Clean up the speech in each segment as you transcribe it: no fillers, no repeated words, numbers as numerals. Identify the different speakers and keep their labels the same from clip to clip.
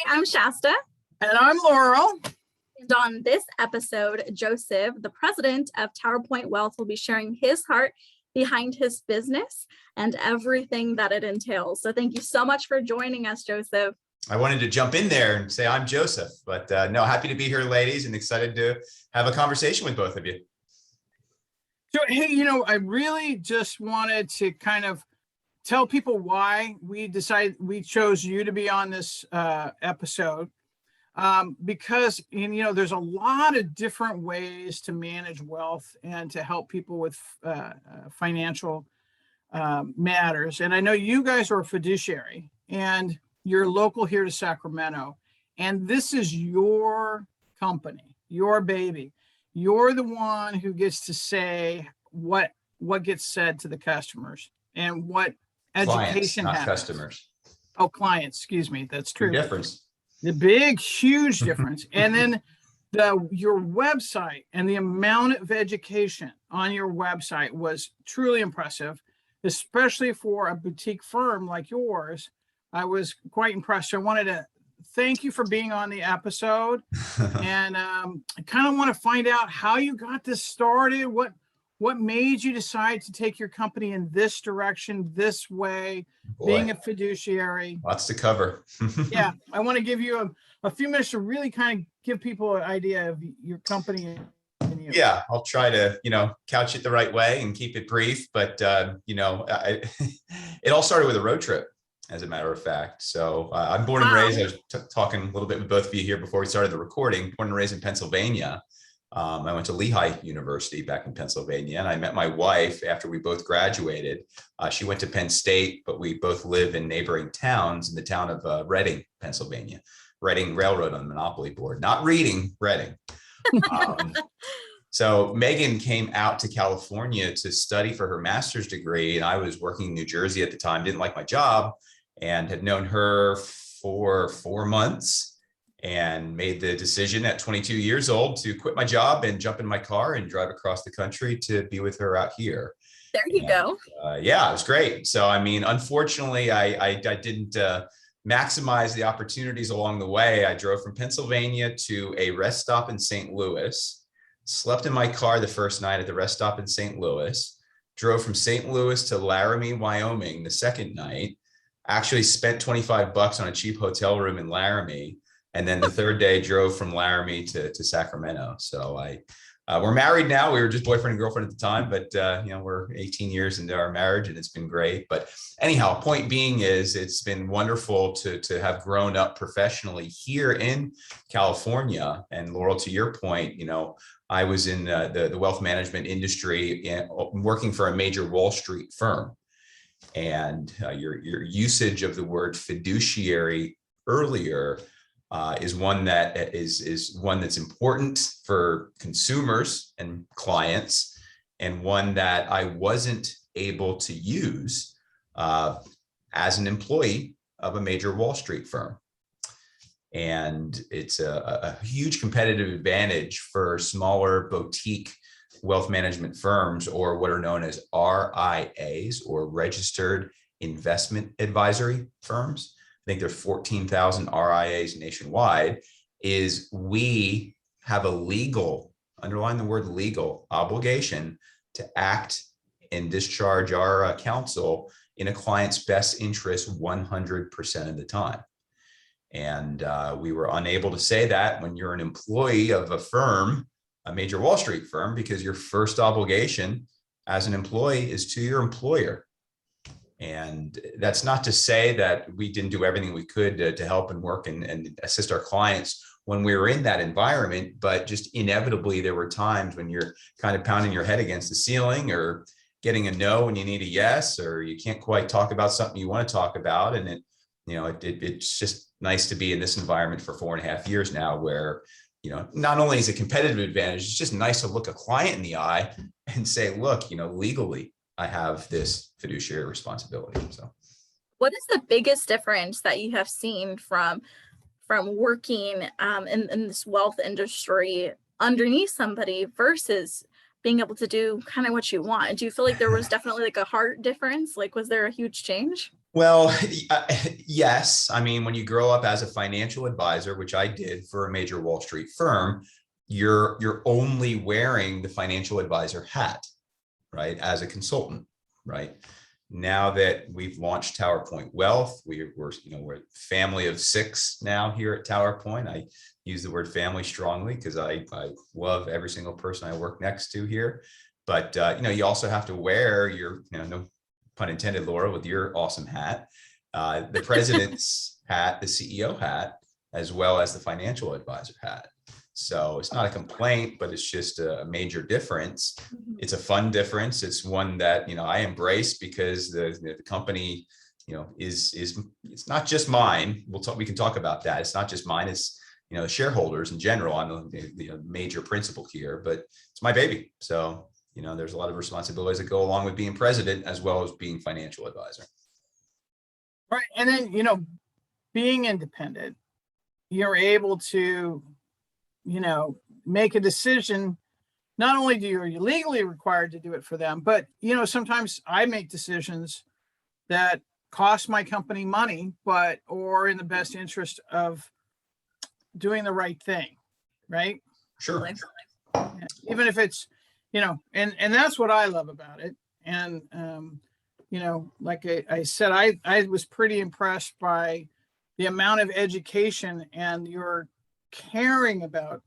Speaker 1: I'm Shasta.
Speaker 2: And I'm Laurel.
Speaker 1: And on this episode, Joseph, the president of Towerpoint Wealth, will be sharing his heart behind his business and everything that it entails. So thank you so much for joining us, Joseph.
Speaker 3: I wanted to jump in there and say I'm Joseph, but no, happy to be here, ladies, and excited to have a conversation with both of you.
Speaker 2: So, hey, I really just wanted to kind of tell people why we chose you to be on this episode. Because, there's a lot of different ways to manage wealth and to help people with financial matters. And I know you guys are a fiduciary and you're local here to Sacramento, and this is your company, your baby. You're the one who gets to say what gets said to the customers and what education
Speaker 3: happens. Not
Speaker 2: happens.
Speaker 3: Customers.
Speaker 2: Oh, clients, excuse me. That's true.
Speaker 3: Big difference.
Speaker 2: The big, huge difference. And then your website and the amount of education on your website was truly impressive, especially for a boutique firm like yours. I was quite impressed. So I wanted to thank you for being on the episode. And I kind of want to find out how you got this started. What made you decide to take your company in this direction, this way, being a fiduciary?
Speaker 3: Lots to cover.
Speaker 2: Yeah, I want to give you a few minutes to really kind of give people an idea of your company. And you.
Speaker 3: Yeah, I'll try to, couch it the right way and keep it brief. But, it all started with a road trip, as a matter of fact. So I'm born and raised. I was talking a little bit with both of you here before we started the recording. Born and raised in Pennsylvania. I went to Lehigh University back in Pennsylvania, and I met my wife after we both graduated. She went to Penn State, but we both live in neighboring towns in the town of Reading, Pennsylvania. Reading Railroad on the Monopoly board, not Reading, Reading. So Megan came out to California to study for her master's degree, and I was working in New Jersey at the time, didn't like my job, and had known her for 4 months. And made the decision at 22 years old to quit my job and jump in my car and drive across the country to be with her out here.
Speaker 1: There you go.
Speaker 3: Yeah, it was great. So, unfortunately, I didn't maximize the opportunities along the way. I drove from Pennsylvania to a rest stop in St. Louis, slept in my car the first night at the rest stop in St. Louis, drove from St. Louis to Laramie, Wyoming the second night, actually spent $25 on a cheap hotel room in Laramie. And then the third day drove from Laramie to Sacramento. So we're married now. We were just boyfriend and girlfriend at the time, but we're 18 years into our marriage and it's been great. But anyhow, point being is it's been wonderful to have grown up professionally here in California. And Laurel, to your point, I was in the wealth management industry working for a major Wall Street firm. And your usage of the word fiduciary earlier is one that is one that's important for consumers and clients, and one that I wasn't able to use as an employee of a major Wall Street firm. And it's a huge competitive advantage for smaller boutique wealth management firms, or what are known as RIAs, or registered investment advisory firms. I think there's 14,000 RIAs nationwide. Is we have a legal, underline the word legal, obligation to act and discharge our counsel in a client's best interest 100% of the time. And we were unable to say that when you're an employee of a firm, a major Wall Street firm, because your first obligation as an employee is to your employer. And that's not to say that we didn't do everything we could to help and work and assist our clients when we were in that environment, but just inevitably there were times when you're kind of pounding your head against the ceiling, or getting a no when you need a yes, or you can't quite talk about something you want to talk about. And it's just nice to be in this environment for 4.5 years now, where not only is it a competitive advantage, it's just nice to look a client in the eye and say, look, legally, I have this fiduciary responsibility. So
Speaker 1: what is the biggest difference that you have seen from working in this wealth industry underneath somebody versus being able to do kind of what you want? Do you feel like there was definitely like a heart difference? Like, was there a huge change?
Speaker 3: Well, yes. I mean, when you grow up as a financial advisor, which I did for a major Wall Street firm, you're only wearing the financial advisor hat, right? As a consultant, right? Now that we've launched Towerpoint Wealth, we're a family of 6 now here at Towerpoint. I use the word family strongly because I love every single person I work next to here. But you also have to wear your, no pun intended, Laura, with your awesome hat, the president's hat, the CEO hat, as well as the financial advisor hat. So it's not a complaint, but it's just a major difference. It's a fun difference. It's one that, I embrace because the company, is it's not just mine. We can talk about that. It's not just mine. It's, shareholders in general. I'm the major principal here, but it's my baby. So, there's a lot of responsibilities that go along with being president as well as being financial advisor.
Speaker 2: Right. And then, being independent, you're able to, make a decision. Not only are you legally required to do it for them, but, sometimes I make decisions that cost my company money, or in the best interest of doing the right thing. Right.
Speaker 3: Sure.
Speaker 2: Even if it's, and that's what I love about it. And, like I said, I was pretty impressed by the amount of education and your caring about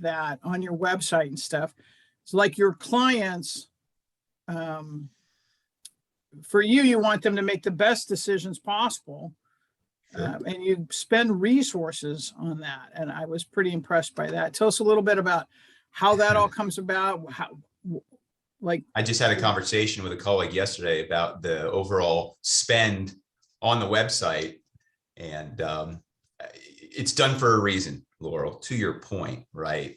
Speaker 2: that on your website and stuff. It's like your clients, for you want them to make the best decisions possible.
Speaker 3: Sure.
Speaker 2: And you spend resources on that. And I was pretty impressed by that. Tell us a little bit about how that all comes about.
Speaker 3: I just had a conversation with a colleague yesterday about the overall spend on the website, and it's done for a reason, Laurel, to your point, right?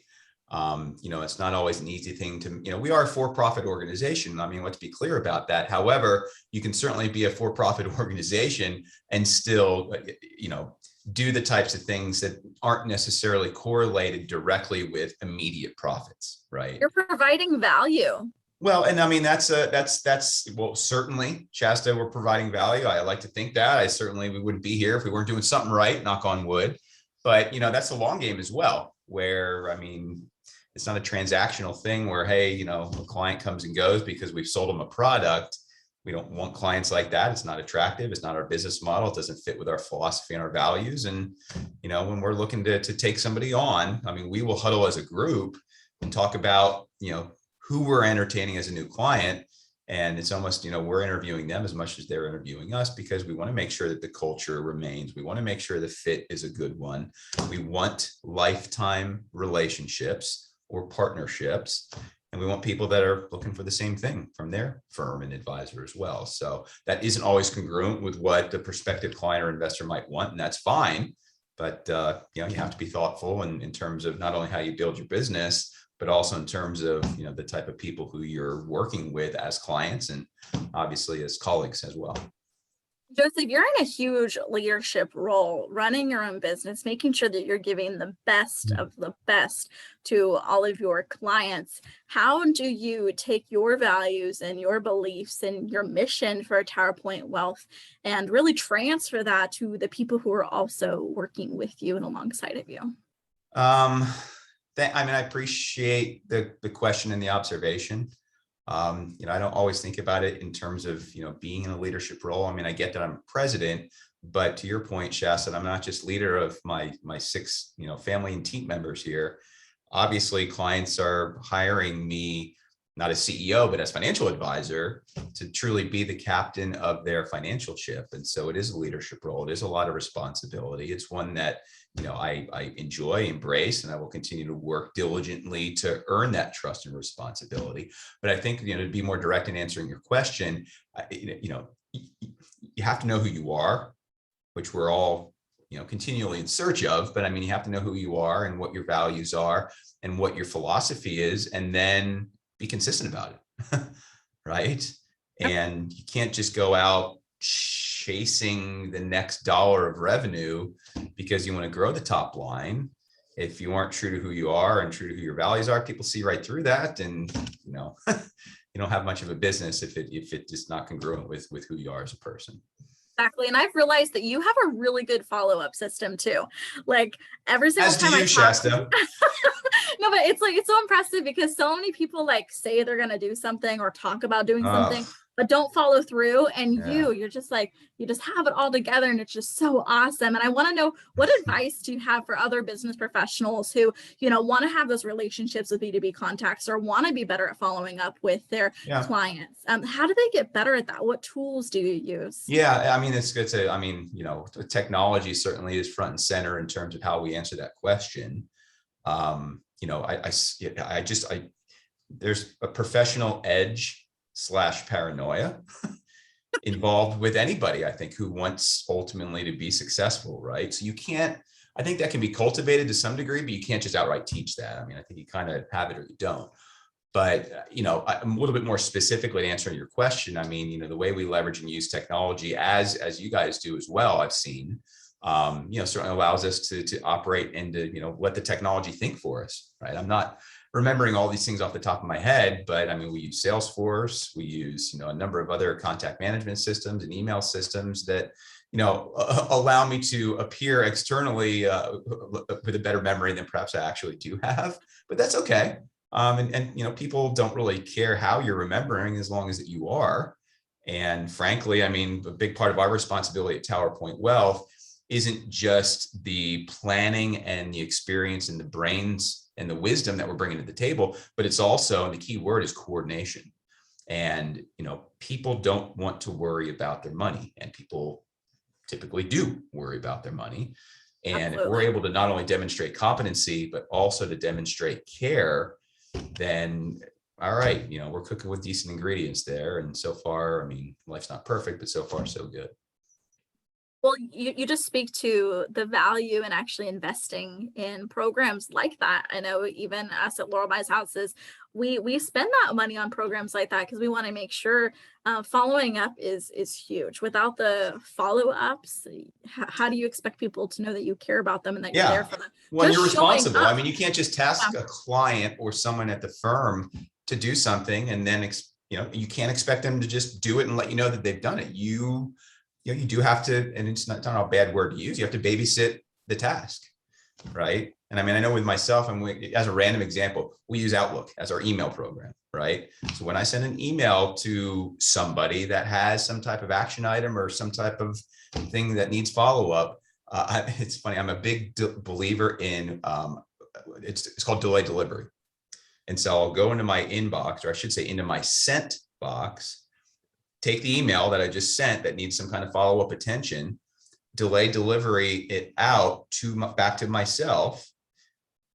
Speaker 3: It's not always an easy thing to, we are a for-profit organization. I mean, let's be clear about that. However, you can certainly be a for-profit organization and still, do the types of things that aren't necessarily correlated directly with immediate profits, right?
Speaker 1: You're providing value.
Speaker 3: Well, and I mean, that's well, certainly, Shasta, we're providing value. I like to think that. We wouldn't be here if we weren't doing something right, knock on wood. But, that's the long game as well, where, I mean, it's not a transactional thing where, hey, a client comes and goes because we've sold them a product. We don't want clients like that. It's not attractive. It's not our business model. It doesn't fit with our philosophy and our values. And, when we're looking to take somebody on, I mean, we will huddle as a group and talk about, who we're entertaining as a new client. And it's almost, we're interviewing them as much as they're interviewing us, because we want to make sure that the culture remains. We want to make sure the fit is a good one. We want lifetime relationships or partnerships. And we want people that are looking for the same thing from their firm and advisor as well. So that isn't always congruent with what the prospective client or investor might want, and that's fine. But you have to be thoughtful in terms of not only how you build your business, but also in terms of the type of people who you're working with as clients and obviously as colleagues as well.
Speaker 1: Joseph, you're in a huge leadership role, running your own business, making sure that you're giving the best of the best to all of your clients. How do you take your values and your beliefs and your mission for Towerpoint Wealth and really transfer that to the people who are also working with you and alongside of you?
Speaker 3: I appreciate the question and the observation. I don't always think about it in terms of, being in a leadership role. I mean, I get that I'm president, but to your point, Shasta, I'm not just leader of my 6, family and team members here. Obviously, clients are hiring me, not as CEO, but as financial advisor, to truly be the captain of their financial ship. And so it is a leadership role. It is a lot of responsibility. It's one that, I enjoy, embrace, and I will continue to work diligently to earn that trust and responsibility. But I think, to be more direct in answering your question, you have to know who you are, which we're all, continually in search of. But I mean, you have to know who you are and what your values are and what your philosophy is, and then be consistent about it. Right. And you can't just go out chasing the next dollar of revenue because you want to grow the top line. If you aren't true to who you are and true to who your values are, people see right through that. And, you don't have much of a business if it is not congruent with who you are as a person.
Speaker 1: Exactly. And I've realized that you have a really good follow-up system too. Like every single
Speaker 3: As do
Speaker 1: time I
Speaker 3: you,
Speaker 1: talk
Speaker 3: Shasta.
Speaker 1: no, but it's like, it's so impressive because so many people like say they're going to do something or talk about doing something, but don't follow through. And
Speaker 3: Yeah.
Speaker 1: you're just like, you just have it all together and it's just so awesome. And I want to know, what advice do you have for other business professionals who, want to have those relationships with B2B contacts or want to be better at following up with their clients? How do they get better at that? What tools do you use?
Speaker 3: Yeah, I mean, technology certainly is front and center in terms of how we answer that question. There's a professional edge / paranoia involved with anybody, I think, who wants ultimately to be successful, right? So I think that can be cultivated to some degree, but you can't just outright teach that. I mean, I think you kind of have it or you don't. But, a little bit more specifically answering your question, I mean, the way we leverage and use technology as you guys do as well, I've seen, certainly allows us to operate and to, let the technology think for us, right? I'm not remembering all these things off the top of my head, but I mean, we use Salesforce, we use, a number of other contact management systems and email systems that, allow me to appear externally with a better memory than perhaps I actually do have, but that's okay. And people don't really care how you're remembering as long as that you are. And frankly, I mean, a big part of our responsibility at Towerpoint Wealth isn't just the planning and the experience and the brains and the wisdom that we're bringing to the table, but it's also, and the key word is coordination. And, people don't want to worry about their money, and people typically do worry about their money. And Absolutely. If we're able to not only demonstrate competency, but also to demonstrate care, then all right, we're cooking with decent ingredients there. And so far, I mean, life's not perfect, but so far so good.
Speaker 1: Well, you just speak to the value in actually investing in programs like that. I know even us at Laurel Buys Houses, we spend that money on programs like that because we want to make sure following up is huge. Without the follow-ups, how do you expect people to know that you care about them and that you're there for them?
Speaker 3: Well, you're responsible. I mean, you can't just task a client or someone at the firm to do something and then you can't expect them to just do it and let you know that they've done it. You do have to, and it's not a bad word to use, you have to babysit the task, right? And I mean, I know with myself, and as a random example, we use Outlook as our email program, right? So when I send an email to somebody that has some type of action item or some type of thing that needs follow-up, it's funny, I'm a big believer in, it's called delayed delivery. And so I'll go into my inbox, or I should say into my sent box, take the email that I just sent that needs some kind of follow-up attention, delay delivery it out back to myself,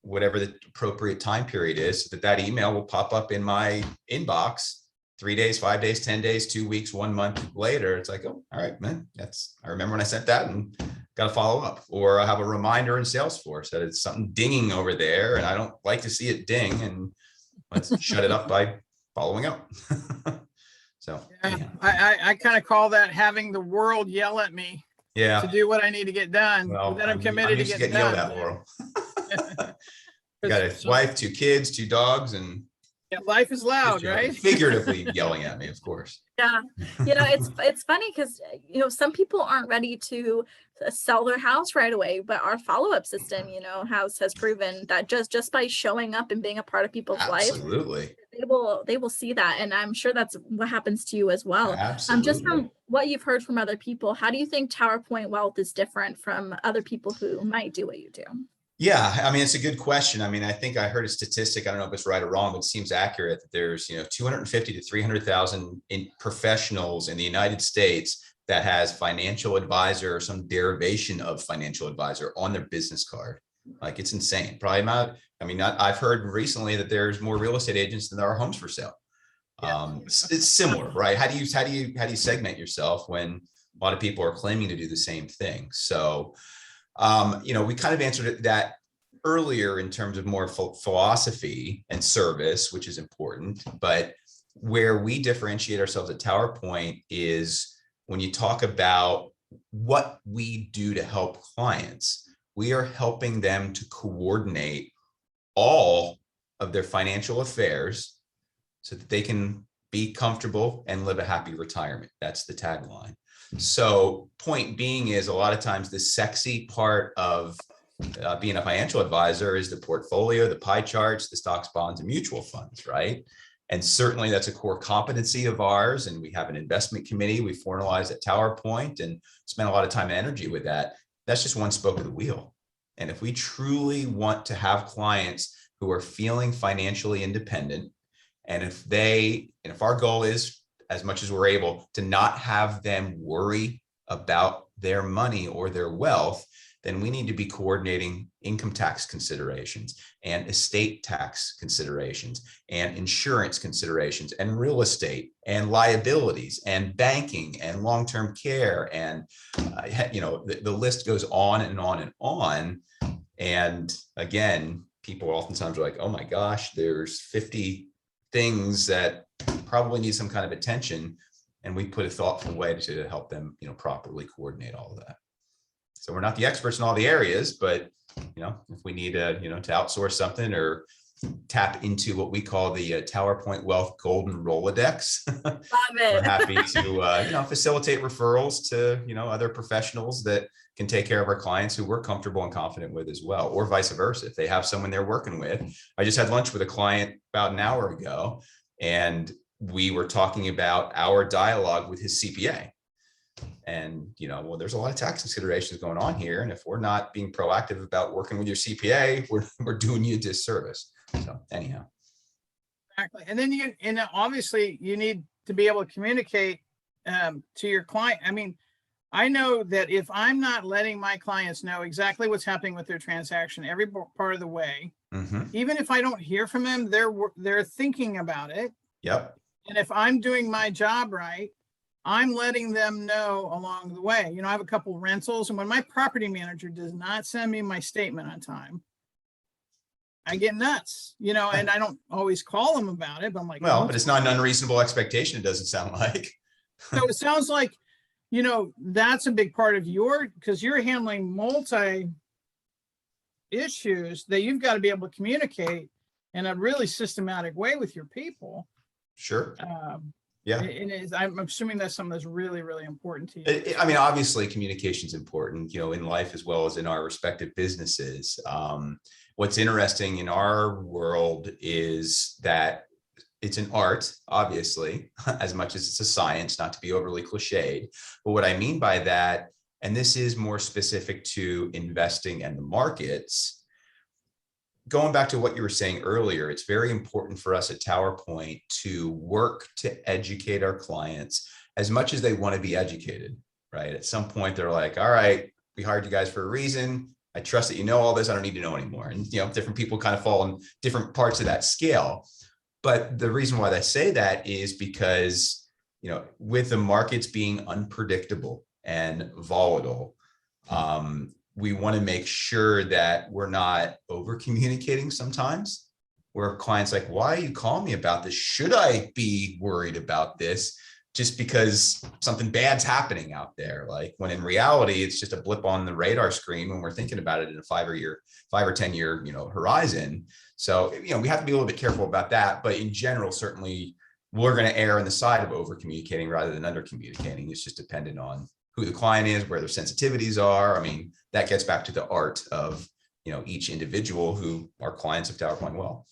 Speaker 3: whatever the appropriate time period is, so that email will pop up in my inbox 3 days, 5 days, 10 days, 2 weeks, 1 month later. It's like, oh, all right, man, I remember when I sent that and got to follow up. Or I have a reminder in Salesforce that it's something dinging over there and I don't like to see it ding, and let's shut it up by following up. So
Speaker 2: yeah, I kind of call that having the world yell at me to do what I need to get done.
Speaker 3: Well,
Speaker 2: that I'm committed to get done.
Speaker 3: Yelled at, Laurel. You got a wife, 2 kids, 2 dogs, and
Speaker 2: life is loud, right?
Speaker 3: Figuratively yelling at me, of course.
Speaker 1: Yeah, it's funny because some people aren't ready to sell their house right away, but our follow-up system, has proven that just by showing up and being a part of people's life,
Speaker 3: absolutely,
Speaker 1: they will see that, and I'm sure that's what happens to you as well.
Speaker 3: Absolutely.
Speaker 1: Just from what you've heard from other people, how do you think Towerpoint Wealth is different from other people who might do what you do?
Speaker 3: Yeah, I mean, it's a good question. I mean, I think I heard a statistic, I don't know if it's right or wrong, but it seems accurate that there's, 250 to 300,000 professionals in the United States that has financial advisor or some derivation of financial advisor on their business card. Like, it's insane. Probably not. I mean, I've heard recently that there's more real estate agents than there are homes for sale. It's similar, right? How do you segment yourself when a lot of people are claiming to do the same thing? So, we kind of answered that earlier in terms of more philosophy and service, which is important. But where we differentiate ourselves at Towerpoint is when you talk about what we do to help clients, we are helping them to coordinate all of their financial affairs so that they can be comfortable and live a happy retirement. That's the tagline. So point being is a lot of times the sexy part of being a financial advisor is the portfolio, the pie charts, the stocks, bonds, and mutual funds, right? And certainly that's a core competency of ours. And we have an investment committee we formalized at Towerpoint and spent a lot of time and energy with that. That's just one spoke of the wheel. And if we truly want to have clients who are feeling financially independent, and if our goal is, as much as we're able, to not have them worry about their money or their wealth, then we need to be coordinating income tax considerations and estate tax considerations and insurance considerations and real estate and liabilities and banking and long-term care. And, the list goes on and on and on. And again, people oftentimes are like, oh my gosh, there's 50 things that probably need some kind of attention. And we put a thoughtful way to help them, properly coordinate all of that. So we're not the experts in all the areas, but, if we need to outsource something or tap into what we call the Towerpoint Wealth Golden Rolodex,
Speaker 1: Love it.
Speaker 3: we're happy to, facilitate referrals to, other professionals that can take care of our clients who we're comfortable and confident with as well, or vice versa. If they have someone they're working with. I just had lunch with a client about an hour ago, and we were talking about our dialogue with his CPA. And, there's a lot of tax considerations going on here. And if we're not being proactive about working with your CPA, we're doing you a disservice. So anyhow.
Speaker 2: Exactly. And then obviously you need to be able to communicate to your client. I mean, I know that if I'm not letting my clients know exactly what's happening with their transaction every part of the way, even if I don't hear from them, they're thinking about it.
Speaker 3: Yep.
Speaker 2: And if I'm doing my job right, I'm letting them know along the way. I have a couple rentals, and when my property manager does not send me my statement on time, I get nuts, and I don't always call them about it, but I'm like,
Speaker 3: well, but it's not an unreasonable expectation. It doesn't sound like.
Speaker 2: So it sounds like, that's a big part of because you're handling multi issues that you've got to be able to communicate in a really systematic way with your people.
Speaker 3: Sure. Yeah.
Speaker 2: I'm assuming that's something that's really, really important to you.
Speaker 3: Obviously communication is important, in life as well as in our respective businesses. What's interesting in our world is that it's an art, obviously, as much as it's a science, not to be overly cliched. But what I mean by that, and this is more specific to investing and the markets, going back to what you were saying earlier, it's very important for us at Towerpoint to work to educate our clients as much as they want to be educated, right? At some point, they're like, all right, we hired you guys for a reason. I trust that you know all this. I don't need to know anymore. And, different people kind of fall in different parts of that scale. But the reason why I say that is because, with the markets being unpredictable and volatile, we want to make sure that we're not over communicating sometimes, where clients like, why are you calling me about this? Should I be worried about this just because something bad's happening out there? Like, when in reality, it's just a blip on the radar screen when we're thinking about it in a 5 or 10 year, horizon. So, we have to be a little bit careful about that. But in general, certainly we're going to err on the side of over communicating rather than under communicating. It's just dependent on who the client is, where their sensitivities are. That gets back to the art of, each individual who are clients of Towerpoint Wealth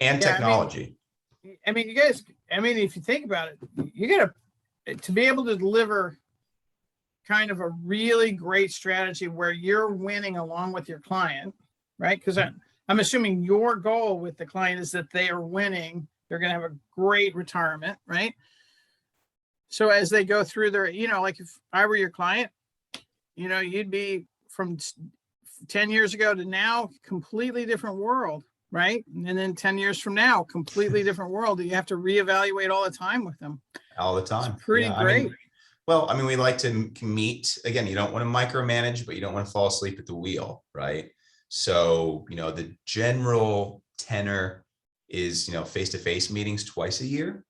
Speaker 3: and technology.
Speaker 2: You guys, if you think about it, you got to be able to deliver kind of a really great strategy where you're winning along with your client, right? Because I'm assuming your goal with the client is that they are winning. They're going to have a great retirement, right? So as they go through their, like if I were your client, you'd be from 10 years ago to now, completely different world, right? And then 10 years from now, completely different world that you have to reevaluate all the time with them.
Speaker 3: All the time.
Speaker 2: It's pretty great.
Speaker 3: We like to meet, again, you don't want to micromanage, but you don't want to fall asleep at the wheel, right? So, the general tenor is, face-to-face meetings twice a year.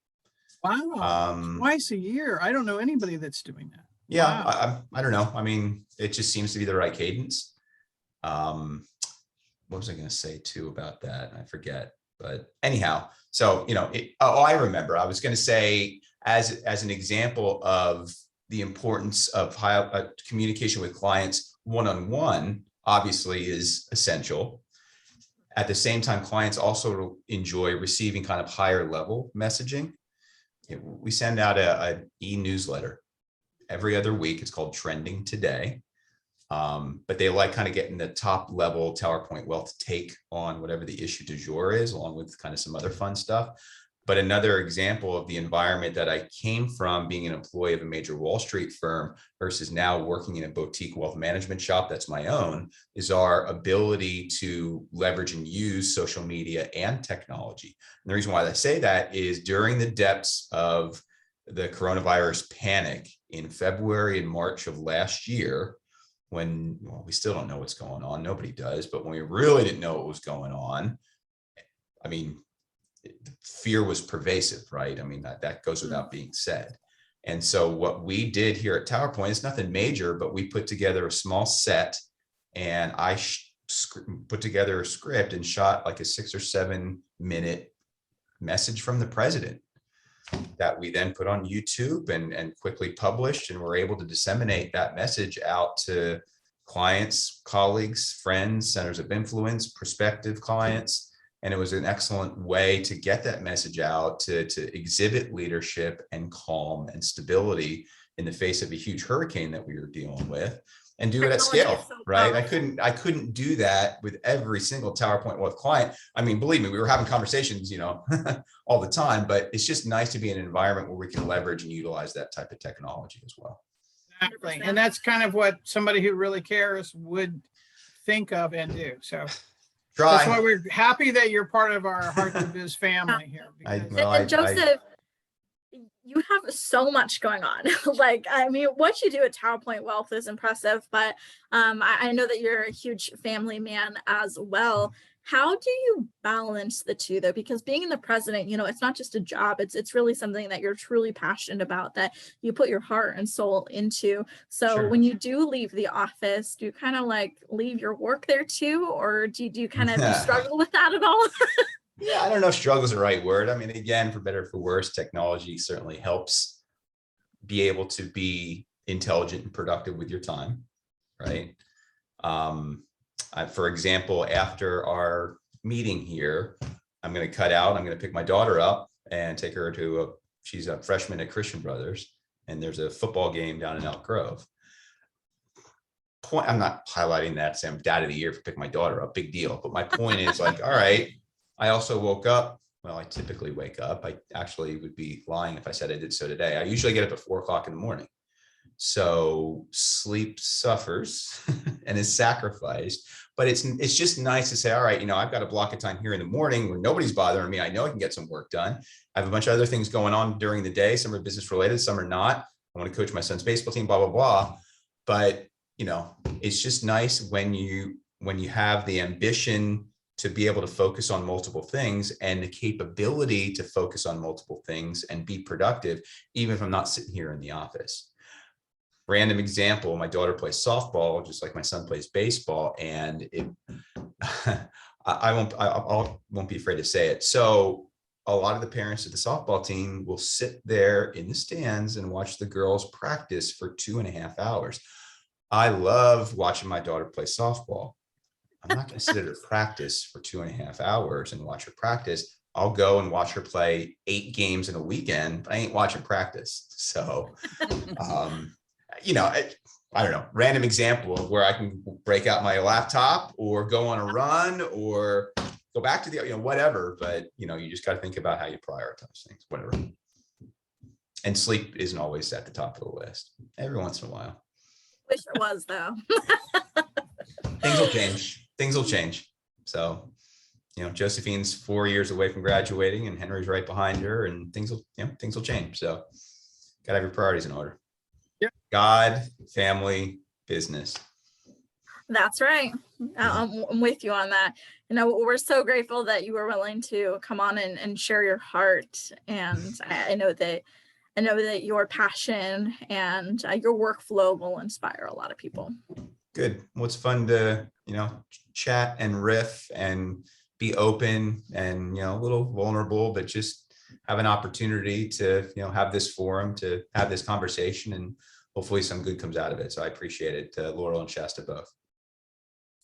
Speaker 2: Wow. Twice a year. I don't know anybody that's doing that.
Speaker 3: Yeah.
Speaker 2: Wow.
Speaker 3: I don't know. It just seems to be the right cadence. What was I going to say too about that? I forget, but anyhow, So, I remember, I was going to say, as an example of the importance of high communication with clients one-on-one, obviously is essential. At the same time, clients also enjoy receiving kind of higher level messaging. We send out an e-newsletter every other week. It's called Trending Today. But they like kind of getting the top level Towerpoint Wealth take on whatever the issue du jour is, along with kind of some other fun stuff. But another example of the environment that I came from, being an employee of a major Wall Street firm versus now working in a boutique wealth management shop that's my own, is our ability to leverage and use social media and technology. And the reason why I say that is during the depths of the coronavirus panic in February and March of last year, when we still don't know what's going on, nobody does, but when we really didn't know what was going on, I mean, fear was pervasive, right? I mean, that goes without being said. And so what we did here at Towerpoint is nothing major, but we put together a small set, and I put together a script and shot like a 6 or 7 minute message from the president that we then put on YouTube and quickly published, and we're able to disseminate that message out to clients, colleagues, friends, centers of influence, prospective clients. And it was an excellent way to get that message out, to exhibit leadership and calm and stability in the face of a huge hurricane that we were dealing with, and do it at scale, right? I couldn't do that with every single Towerpoint Wealth client. I mean, believe me, we were having conversations, all the time, but it's just nice to be in an environment where we can leverage and utilize that type of technology as well.
Speaker 2: Exactly. And that's kind of what somebody who really cares would think of and do. So that's why we're happy that you're part of our Heart to Biz family here.
Speaker 1: Joseph, you have so much going on. What you do at Towerpoint Wealth is impressive, but I know that you're a huge family man as well. How do you balance the two, though? Because being the president, it's not just a job. It's really something that you're truly passionate about, that you put your heart and soul into. So Sure. When you do leave the office, do you kind of leave your work there too? Or do you kind of struggle with that at all?
Speaker 3: Yeah, I don't know if struggle is the right word. I mean, again, for better or for worse, technology certainly helps be able to be intelligent and productive with your time, right? For example, after our meeting here, I'm going to cut out. I'm going to pick my daughter up and take her to she's a freshman at Christian Brothers, and there's a football game down in Elk Grove. I'm not highlighting that, say I'm dad of the year for picking my daughter up, big deal. But my point is all right, I also woke up. Well, I typically wake up. I actually would be lying if I said I did so today. I usually get up at 4 o'clock in the morning. So sleep suffers and is sacrificed, but it's just nice to say, all right, I've got a block of time here in the morning where nobody's bothering me. I know I can get some work done. I have a bunch of other things going on during the day. Some are business related, some are not. I want to coach my son's baseball team, blah, blah, blah. But, it's just nice when you have the ambition to be able to focus on multiple things and the capability to focus on multiple things and be productive, even if I'm not sitting here in the office. Random example, my daughter plays softball, just like my son plays baseball. And I won't be afraid to say it. So a lot of the parents of the softball team will sit there in the stands and watch the girls practice for 2.5 hours. I love watching my daughter play softball. I'm not going to sit at her practice for 2.5 hours and watch her practice. I'll go and watch her play 8 games in a weekend, but I ain't watching practice. So, I don't know, random example of where I can break out my laptop or go on a run or go back to the, whatever. But, you just got to think about how you prioritize things, whatever. And sleep isn't always at the top of the list. Every once in a while.
Speaker 1: Wish it was, though.
Speaker 3: Things will change. So, Josephine's 4 years away from graduating and Henry's right behind her, and things will change. So gotta have your priorities in order.
Speaker 2: Yeah.
Speaker 3: God, family, business.
Speaker 1: That's right. I'm with you on that. We're so grateful that you were willing to come on and share your heart. And I know that your passion and your workflow will inspire a lot of people.
Speaker 3: Good. Well, it's fun to, chat and riff and be open and, a little vulnerable, but just have an opportunity to, have this forum, to have this conversation, and hopefully some good comes out of it. So I appreciate it, Laurel and Shasta both.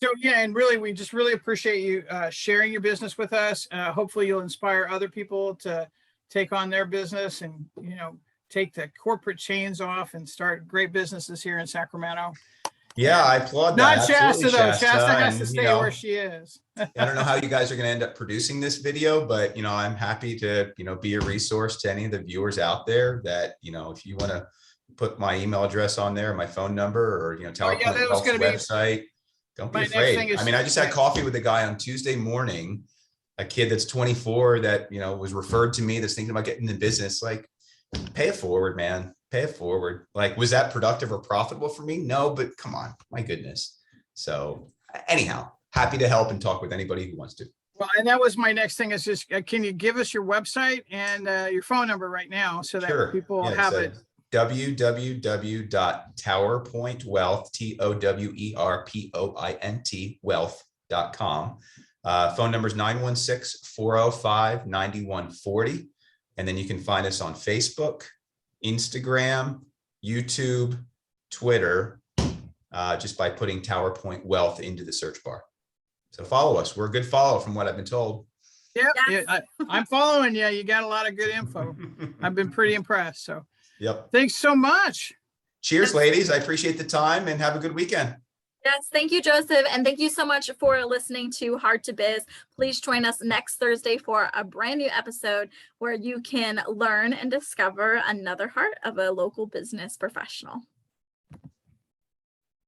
Speaker 2: So yeah, and really, we just really appreciate you sharing your business with us. Hopefully you'll inspire other people to take on their business and, take the corporate chains off and start great businesses here in Sacramento.
Speaker 3: Yeah, I applaud that.
Speaker 2: Not Shasta,
Speaker 3: Absolutely,
Speaker 2: though. Shasta has
Speaker 3: and,
Speaker 2: to stay where she is.
Speaker 3: I don't know how you guys are going to end up producing this video, but, I'm happy to, be a resource to any of the viewers out there that, if you want to put my email address on there, my phone number, or, Towerpoint Wealth's website, don't be afraid. I mean, I just had coffee with a guy on Tuesday morning, a kid that's 24 that, was referred to me, that's thinking about getting in business. Like, pay it forward, man. Pay it forward. Like, was that productive or profitable for me? No, but come on, my goodness. So anyhow, happy to help and talk with anybody who wants to.
Speaker 2: Well, and that was my next thing is just, can you give us your website and your phone number right now so that people have it?
Speaker 3: www.towerpointwealth, TOWERPOINT wealth.com. Phone number is 916-405-9140. And then you can find us on Facebook, Instagram, YouTube, Twitter, just by putting Towerpoint Wealth into the search bar. So follow us. We're a good follow from what I've been told.
Speaker 2: Yep. Yes. Yeah, I'm following you. You got a lot of good info. I've been pretty impressed. So
Speaker 3: yep.
Speaker 2: Thanks so much.
Speaker 3: Cheers, ladies. I appreciate the time and have a good weekend.
Speaker 1: Yes, thank you, Joseph. And thank you so much for listening to Heart to Biz. Please join us next Thursday for a brand new episode where you can learn and discover another heart of a local business professional.